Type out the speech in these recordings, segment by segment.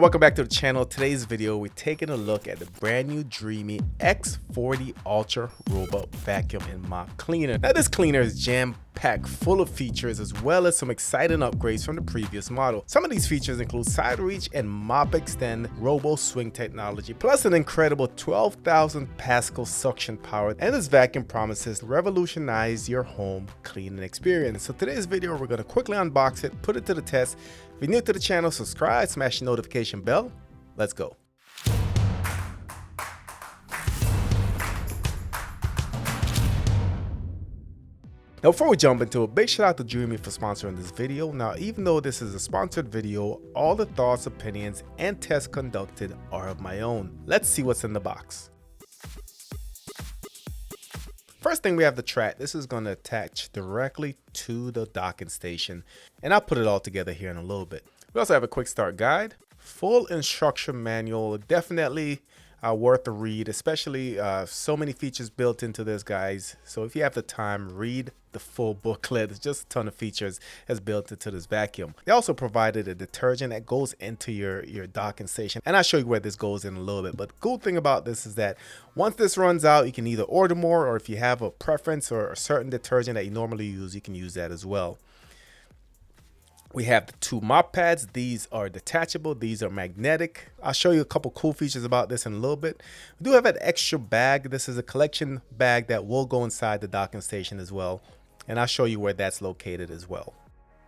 Welcome back to the channel. Today's video, we're taking a look at the brand new Dreame X40 Ultra Robo Vacuum and Mop Cleaner. Now this cleaner is jam-packed full of features as well as some exciting upgrades from the previous model. Some of these features include SideReach and MopExtend RoboSwing technology, plus an incredible 12,000 Pascal suction power, and this vacuum promises to revolutionize your home cleaning experience. So today's video, we're going to quickly unbox it, put it to the test. If you're new to the channel, subscribe, smash the notification bell. Let's go. Now before we jump into it, big shout out to Dreame for sponsoring this video. Now even though this is a sponsored video, all the thoughts, opinions, and tests conducted are of my own. Let's see what's in the box. First thing, we have the track. This is going to attach directly to the docking station, and I'll put it all together here in a little bit. We also have a quick start guide, full instruction manual, definitely worth a read, especially so many features built into this, guys. So if you have the time, read the full booklet. It's just a ton of features that's built into this vacuum. They also provided a detergent that goes into your docking station, and I'll show you where this goes in a little bit. But the cool thing about this is that once this runs out, you can either order more, or if you have a preference or a certain detergent that you normally use, you can use that as well. We have the two mop pads. These are detachable. These are magnetic. I'll show you a couple cool features about this in a little bit. We do have an extra bag. This is a collection bag that will go inside the docking station as well, and I'll show you where that's located as well.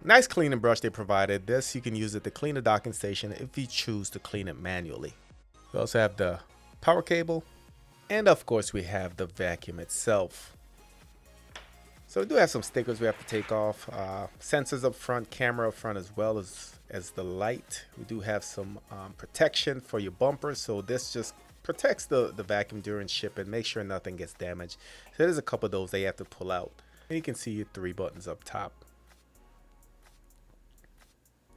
Nice cleaning brush they provided. This, you can use it to clean the docking station if you choose to clean it manually. We also have the power cable, and of course we have the vacuum itself. So we do have some stickers we have to take off, sensors up front, camera up front, as well as the light. We do have some protection for your bumpers, so this just protects the vacuum during shipping, make sure nothing gets damaged. So there's a couple of those that you have to pull out. And you can see your 3 buttons up top.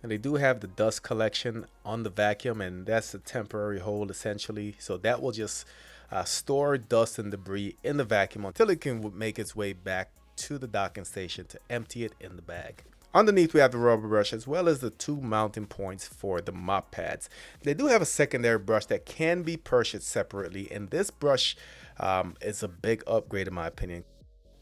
And they do have the dust collection on the vacuum, and that's a temporary hold essentially. So that will just store dust and debris in the vacuum until it can make its way back to the docking station to empty it in the bag. Underneath we have the rubber brush as well as the 2 mounting points for the mop pads. They do have a secondary brush that can be purchased separately, and this brush is a big upgrade in my opinion.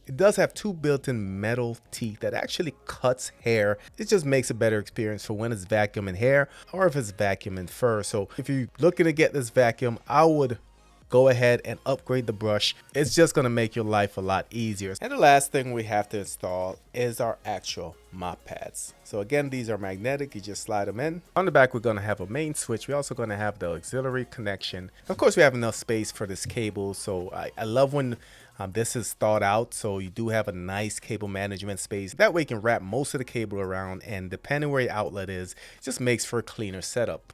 It does have 2 built-in metal teeth that actually cuts hair. It just makes a better experience for when it's vacuuming hair or if it's vacuuming fur. So if you're looking to get this vacuum, I would go ahead and upgrade the brush. It's just going to make your life a lot easier. And the last thing we have to install is our actual mop pads. So again, these are magnetic. You just slide them in. On the back, we're going to have a main switch. We're also going to have the auxiliary connection. Of course, we have enough space for this cable. So I love when this is thought out, so you do have a nice cable management space. That way you can wrap most of the cable around, and depending where your outlet is, it just makes for a cleaner setup.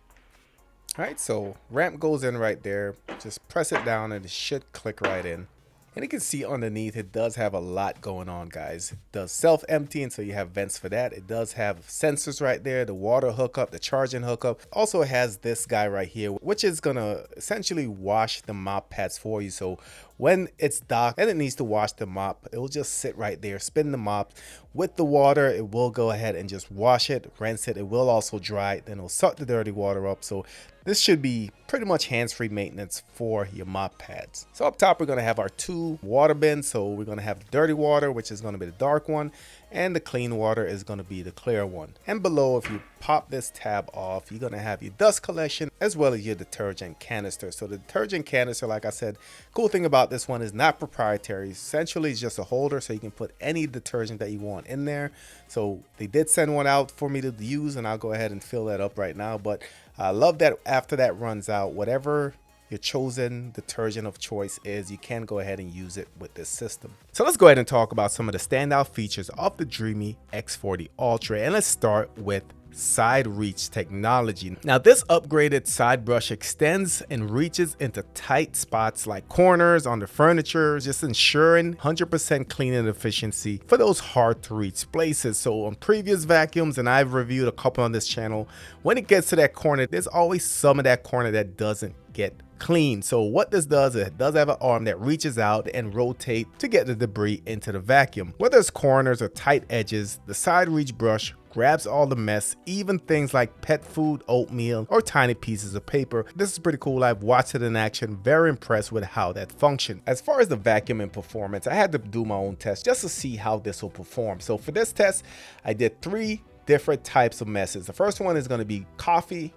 All right, so ramp goes in right there. Just press it down and it should click right in. And you can see underneath it does have a lot going on, guys. It does self-emptying, so you have vents for that. It does have sensors right there, the water hookup, the charging hookup. Also has this guy right here, which is gonna essentially wash the mop pads for you. So when it's docked and it needs to wash the mop, it will just sit right there, spin the mop with the water. It will go ahead and just wash it, rinse it. It will also dry it, then it'll suck the dirty water up. So this should be pretty much hands-free maintenance for your mop pads. So up top, we're going to have our 2 water bins. So we're going to have the dirty water, which is going to be the dark one, and the clean water is going to be the clear one. And below, if you pop this tab off, you're going to have your dust collection as well as your detergent canister. So the detergent canister, like I said, cool thing about this one is not proprietary. Essentially, it's just a holder, so you can put any detergent that you want in there. So they did send one out for me to use, and I'll go ahead and fill that up right now. But I love that after that runs out, whatever your chosen detergent of choice is, you can go ahead and use it with this system. So let's go ahead and talk about some of the standout features of the Dreame X40 Ultra, and let's start with SideReach technology. Now this upgraded side brush extends and reaches into tight spots like corners on the furniture, just ensuring 100% cleaning efficiency for those hard to reach places. So on previous vacuums, and I've reviewed a couple on this channel, when it gets to that corner, there's always some of that corner that doesn't get clean. So what this does, it does have an arm that reaches out and rotate to get the debris into the vacuum. Whether it's corners or tight edges, the SideReach brush grabs all the mess, even things like pet food, oatmeal, or tiny pieces of paper. This is pretty cool. I've watched it in action, very impressed with how that functioned. As far as the vacuum and performance, I had to do my own test just to see how this will perform. So for this test, I did 3 different types of messes. The first one is going to be coffee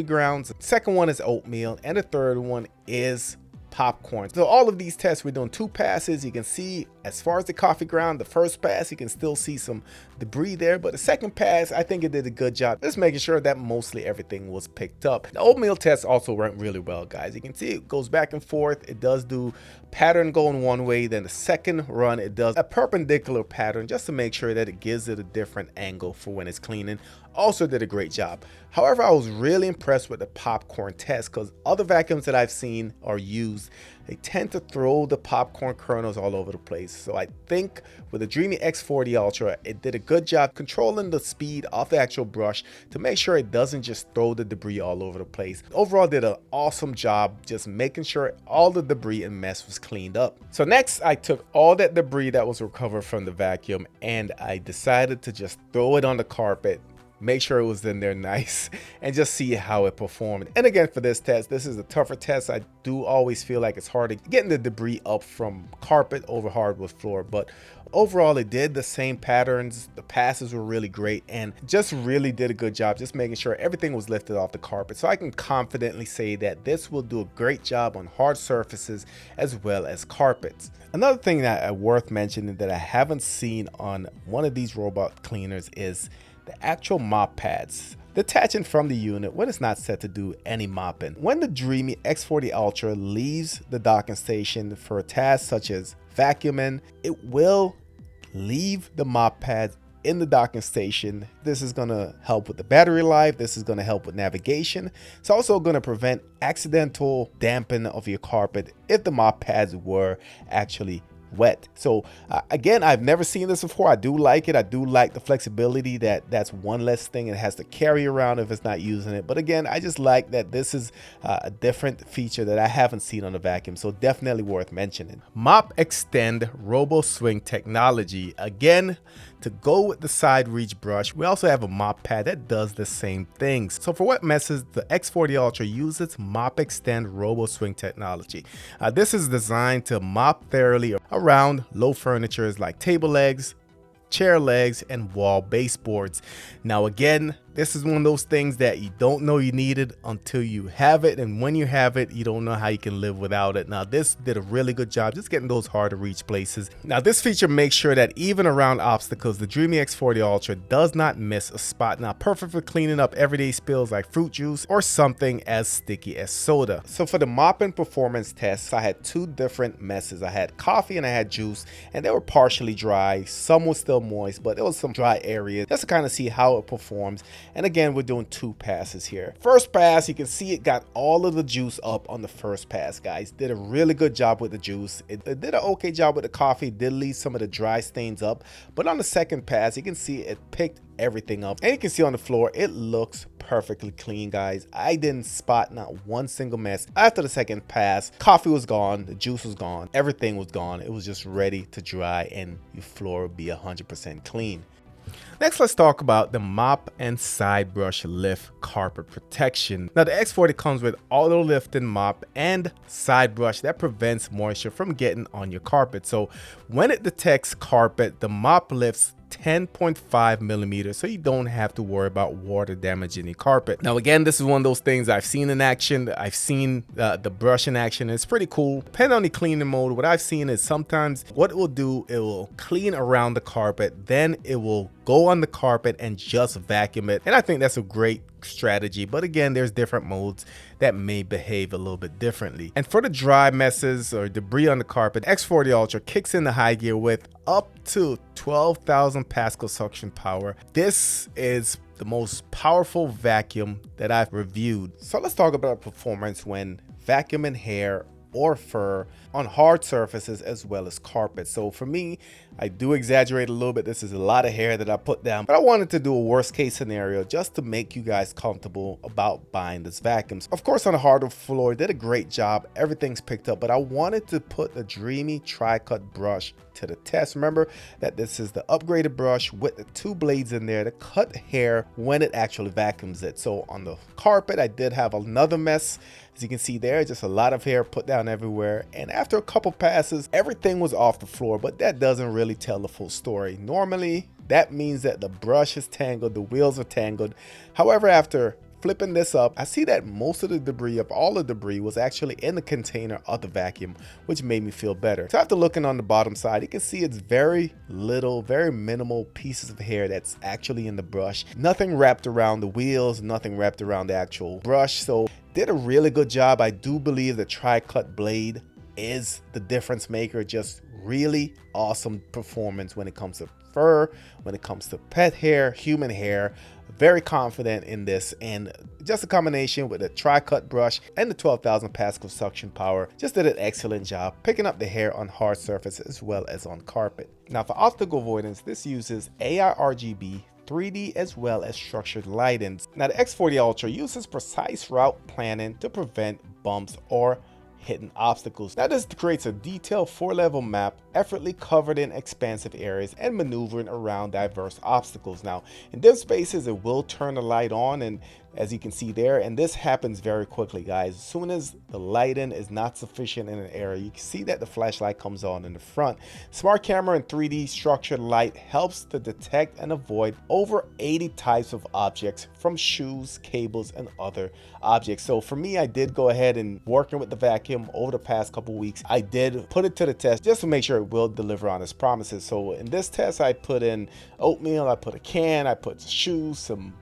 grounds, the second one is oatmeal, and the third one is popcorn. So all of these tests, we're doing 2 passes. You can see as far as the coffee ground, the first pass, you can still see some debris there, but the second pass, I think it did a good job just making sure that mostly everything was picked up. The oatmeal test also went really well, guys. You can see it goes back and forth. It does do pattern going one way, then the second run it does a perpendicular pattern just to make sure that it gives it a different angle for when it's cleaning. Also did a great job. However, I was really impressed with the popcorn test because other vacuums that I've seen or used, they tend to throw the popcorn kernels all over the place. So I think with the Dreame X40 Ultra, it did a good job controlling the speed of the actual brush to make sure it doesn't just throw the debris all over the place. Overall, did an awesome job just making sure all the debris and mess was cleaned up. So next, I took all that debris that was recovered from the vacuum and I decided to just throw it on the carpet, make sure it was in there nice, and just see how it performed. And again, for this test, this is a tougher test. I do always feel like it's hard getting the debris up from carpet over hardwood floor, but overall it did the same patterns. The passes were really great and just really did a good job just making sure everything was lifted off the carpet. So I can confidently say that this will do a great job on hard surfaces as well as carpets. Another thing that worth mentioning that I haven't seen on one of these robot cleaners is the actual mop pads detaching from the unit when it's not set to do any mopping. When the Dreame X40 Ultra leaves the docking station for a task such as vacuuming, it will leave the mop pads in the docking station. This is going to help with the battery life. This is going to help with navigation. It's also going to prevent accidental damping of your carpet if the mop pads were actually wet. So again, I've never seen this before. I do like it. I do like the flexibility that that's one less thing it has to carry around if it's not using it. But again, I just like that this is a different feature that I haven't seen on the vacuum, so definitely worth mentioning. MopExtend RoboSwing technology. Again, to go with the SideReach brush, we also have a mop pad that does the same things. So for wet messes, the X40 Ultra uses MopExtend RoboSwing technology. This is designed to mop thoroughly around low furnitures like table legs, chair legs, and wall baseboards. Now again, this is one of those things that you don't know you needed until you have it, and when you have it, you don't know how you can live without it. Now this did a really good job just getting those hard to reach places. Now this feature makes sure that even around obstacles, the Dreame X40 Ultra does not miss a spot. Now perfect for cleaning up everyday spills like fruit juice or something as sticky as soda. So for the mopping performance tests, I had 2 different messes. I had coffee and I had juice, and they were partially dry. Some were still moist, but there was some dry areas just to kind of see how it performs. And again, we're doing 2 passes here. First pass, you can see it got all of the juice up on the first pass, guys. Did a really good job with the juice. It did an okay job with the coffee. Did leave some of the dry stains up. But on the second pass, you can see it picked everything up. And you can see on the floor, it looks perfectly clean, guys. I didn't spot not one single mess. After the second pass, coffee was gone. The juice was gone. Everything was gone. It was just ready to dry and your floor would be 100% clean. Next, let's talk about the mop and side brush lift carpet protection. Now the X40 comes with auto lifting mop and side brush that prevents moisture from getting on your carpet. So when it detects carpet, the mop lifts 10.5 millimeters, so you don't have to worry about water damaging your carpet. Now again, this is one of those things I've seen in action. I've seen the brush in action. It's pretty cool. Depending on the cleaning mode, what I've seen is sometimes what it will do, it will clean around the carpet, then it will go on the carpet and just vacuum it. And I think that's a great strategy, but again, there's different modes that may behave a little bit differently. And for the dry messes or debris on the carpet, X40 Ultra kicks in the high gear with up to 12,000 Pascal suction power. This is the most powerful vacuum that I've reviewed. So let's talk about performance when vacuuming hair or fur on hard surfaces as well as carpet. So for me, I do exaggerate a little bit. This is a lot of hair that I put down, but I wanted to do a worst case scenario just to make you guys comfortable about buying this vacuum. Of course, on the hardwood floor, did a great job. Everything's picked up, but I wanted to put the Dreame tri-cut brush to the test. Remember that this is the upgraded brush with the 2 blades in there to cut hair when it actually vacuums it. So on the carpet, I did have another mess. As you can see there, just a lot of hair put down everywhere. And after a couple passes, everything was off the floor, but that doesn't really tell the full story. Normally, that means that the brush is tangled, the wheels are tangled. However, after flipping this up, I see that most of the debris, of all the debris, was actually in the container of the vacuum, which made me feel better. So after looking on the bottom side, you can see it's very little, very minimal pieces of hair that's actually in the brush. Nothing wrapped around the wheels, nothing wrapped around the actual brush. So did a really good job. I do believe the tri-cut blade is the difference maker. Just really awesome performance when it comes to fur, when it comes to pet hair, human hair. Very confident in this, and just a combination with the tri-cut brush and the 12,000 Pascal suction power just did an excellent job picking up the hair on hard surface as well as on carpet. Now for optical avoidance, this uses AI RGB, 3D as well as structured lighting. Now the X40 Ultra uses precise route planning to prevent bumps or hidden obstacles. Now this creates a detailed 4-level map, effortlessly covered in expansive areas and maneuvering around diverse obstacles. Now in dim spaces, it will turn the light on, and as you can see there, and this happens very quickly, guys. As soon as the lighting is not sufficient in an area, you can see that the flashlight comes on in the front. Smart camera and 3D structured light helps to detect and avoid over 80 types of objects, from shoes, cables, and other objects. So for me, I did go ahead and working with the vacuum over the past couple weeks, I did put it to the test just to make sure it will deliver on its promises. So in this test, I put in oatmeal, I put a can, I put shoes, some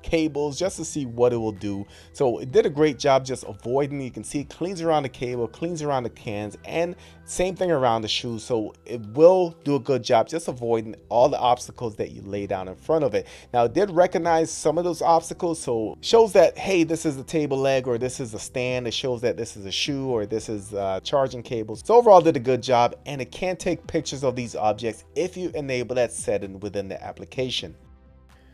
cables, just to see what it will do. So it did a great job just avoiding. You can see it cleans around the cable, cleans around the cans, and same thing around the shoes. So it will do a good job just avoiding all the obstacles that you lay down in front of it. Now it did recognize some of those obstacles, so shows that, hey, this is a table leg, or this is a stand. It shows that this is a shoe, or this is charging cables. So overall did a good job, and it can take pictures of these objects if you enable that setting within the application.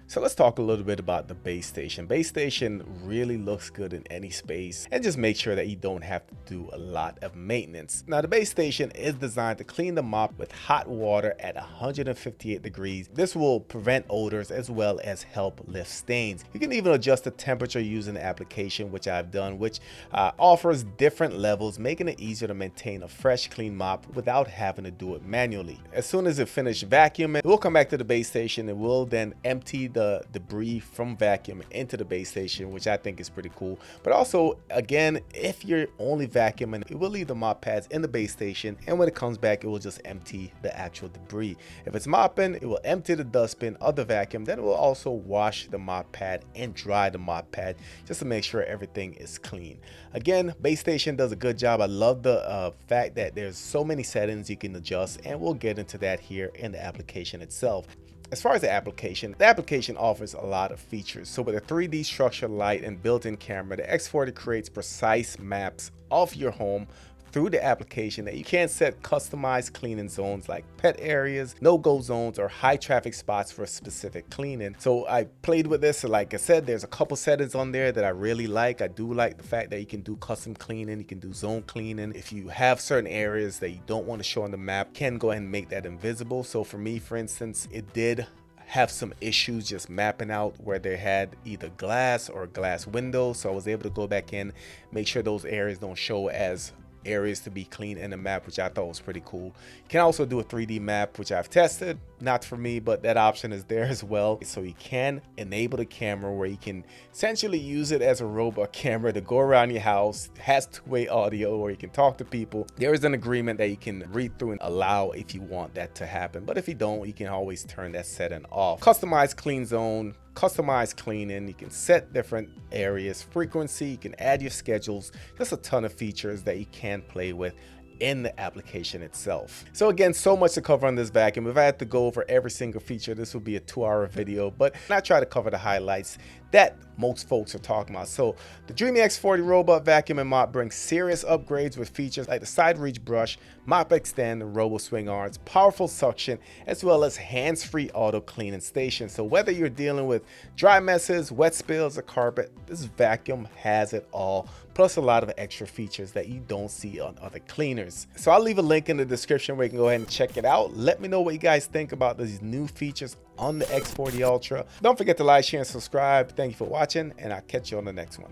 So let's talk a little bit about the base station. Base station really looks good in any space, and just make sure that you don't have to do a lot of maintenance. Now the base station is designed to clean the mop with hot water at 158 degrees. This will prevent odors as well as help lift stains. You can even adjust the temperature using the application, which I've done, which offers different levels, making it easier to maintain a fresh, clean mop without having to do it manually. As soon as it finishes vacuuming, it will come back to the base station. It will then empty the debris from vacuum into the base station, which I think is pretty cool. But also, again, if you're only vacuuming, it will leave the mop pads in the base station, and when it comes back, it will just empty the actual debris. If it's mopping, it will empty the dustbin of the vacuum. Then it will also wash the mop pad and dry the mop pad just to make sure everything is clean. Again, base station does a good job. I love the fact that there's so many settings you can adjust, and we'll get into that here in the application itself. As far as the application offers a lot of features. So with a 3D structured light and built-in camera, the X40 creates precise maps of your home through the application that you can set customized cleaning zones like pet areas, no-go zones, or high traffic spots for specific cleaning. So I played with this. Like I said, there's a couple settings on there that I really like. I do like the fact that you can do custom cleaning, you can do zone cleaning. If you have certain areas that you don't want to show on the map, you can go ahead and make that invisible. So for me, for instance, it did have some issues just mapping out where they had either glass or glass windows. So I was able to go back in, make sure those areas don't show as areas to be clean in the map, which I thought was pretty cool. You can also do a 3D map, which I've tested, not for me, but that option is there as well. So you can enable the camera where you can essentially use it as a robot camera to go around your house. It has two-way audio, or you can talk to people. There is an agreement that you can read through and allow if you want that to happen, but if you don't, you can always turn that setting off. Customized clean zone, customized cleaning, you can set different areas, frequency, you can add your schedules. There's a ton of features that you can play with in the application itself. So again, so much to cover on this vacuum. If I had to go over every single feature, this would be a 2-hour video, but I try to cover the highlights. that most folks are talking about. So the Dreame X40 Robot Vacuum and Mop brings serious upgrades with features like the SideReach brush, MopExtend RoboSwing arms, powerful suction, as well as hands-free auto cleaning station. So whether you're dealing with dry messes, wet spills, or carpet, this vacuum has it all, plus a lot of extra features that you don't see on other cleaners. So I'll leave a link in the description where you can go ahead and check it out. Let me know what you guys think about these new features on the X40 Ultra. Don't forget to like, share, and subscribe. Thank you for watching, and I'll catch you on the next one.